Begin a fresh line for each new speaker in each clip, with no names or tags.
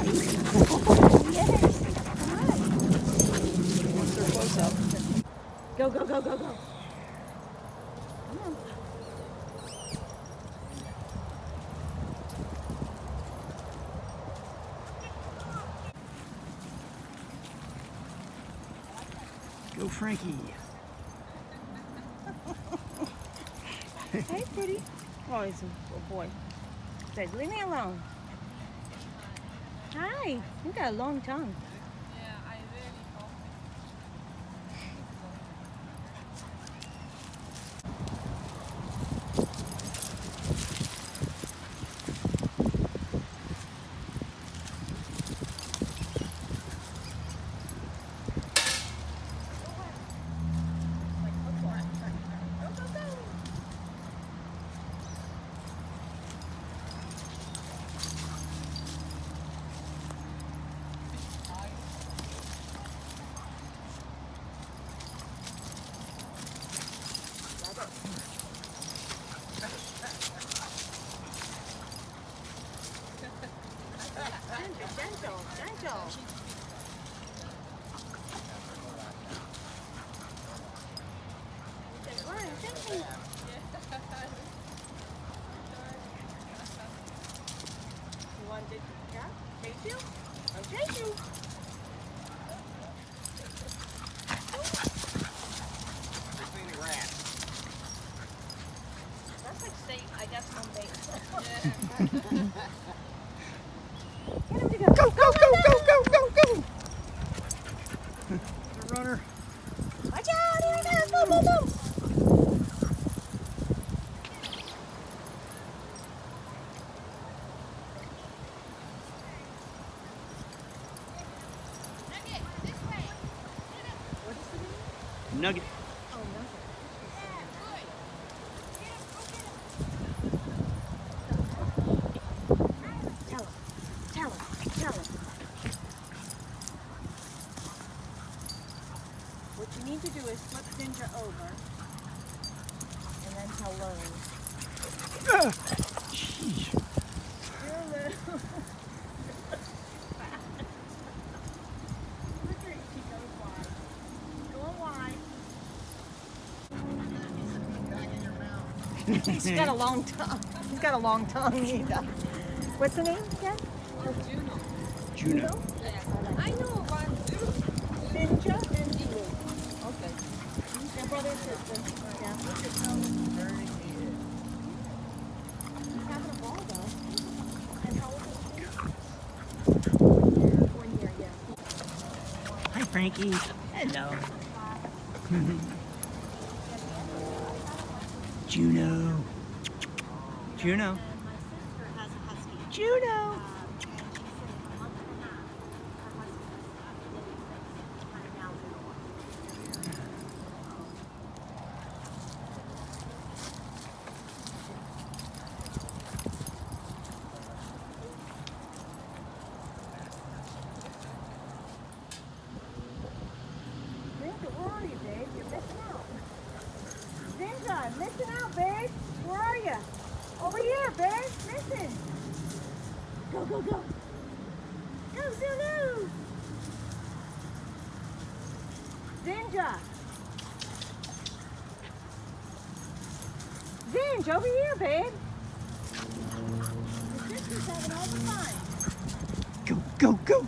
Yes. Hi.
What's their close up?
Go, go, go, go, go. Come on.
Go, Frankie.
Hey, pretty. Oh, he's a boy. Says, leave me alone. Hi. You got a long tongue. Gentle, gentle. Say, run, gentle. You want to chase you? I'll chase you. That's like state, I guess, home base. Get him to go.
Go, go, go, go, go, go, go! The runner.
Watch out, here he goes. Boom, boom, boom.
Nugget.
Oh, no. Tell him. Tell him. Tell him. What you need to do is flip Ginger over and then tell Lone.
Jeez.
You're a little. Look at he goes wide. Going wide. He's got a long tongue. He's got a long tongue. He does. What's the name again?
Juno.
I know one. Ninja and Juno. Okay. They're brother and sister. Yeah. He's having a ball though. And how old is he? 1 year, yeah.
Hi, Frankie. Hello. Juno. Juno.
And my sister has a husky.
Juno.
And she's sitting a month and a half. Her husky kind of now little one. Zinja, where are you, babe? You're missing out. Zinja, I'm missing out, babe. Where are you? Over here, babe. Missing. Go, go, go. Go, Zulu. Zinja. Zinj, over here, babe. Your sister's having all the fun.
Go, go, go.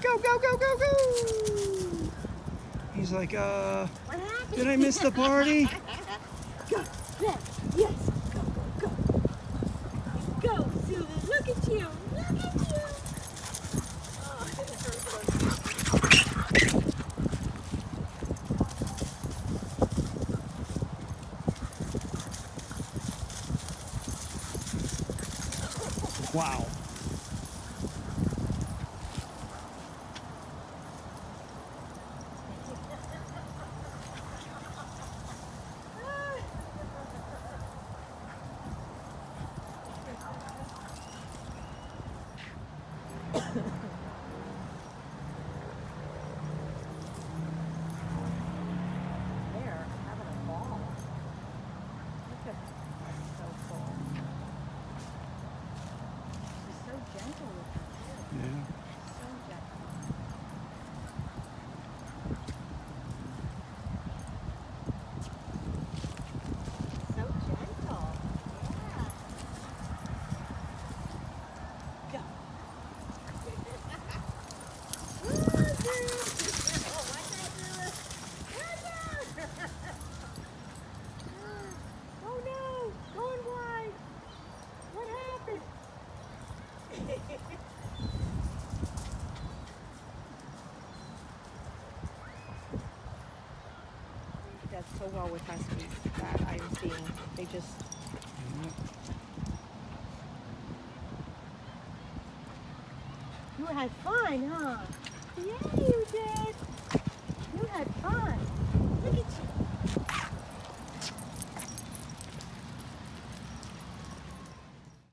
Go, go, go, go, go. He's like,
What happened?
did I miss the party?
Go, yes, yes. Go, go, go. Go, Zulu. Look at you. Look at you. Oh, it hurts so.
Wow.
They're having a ball. Look at so cool.
so well with huskies that I'm seeing. They just
You had fun, huh? Yeah, you did. You had fun. Look at you.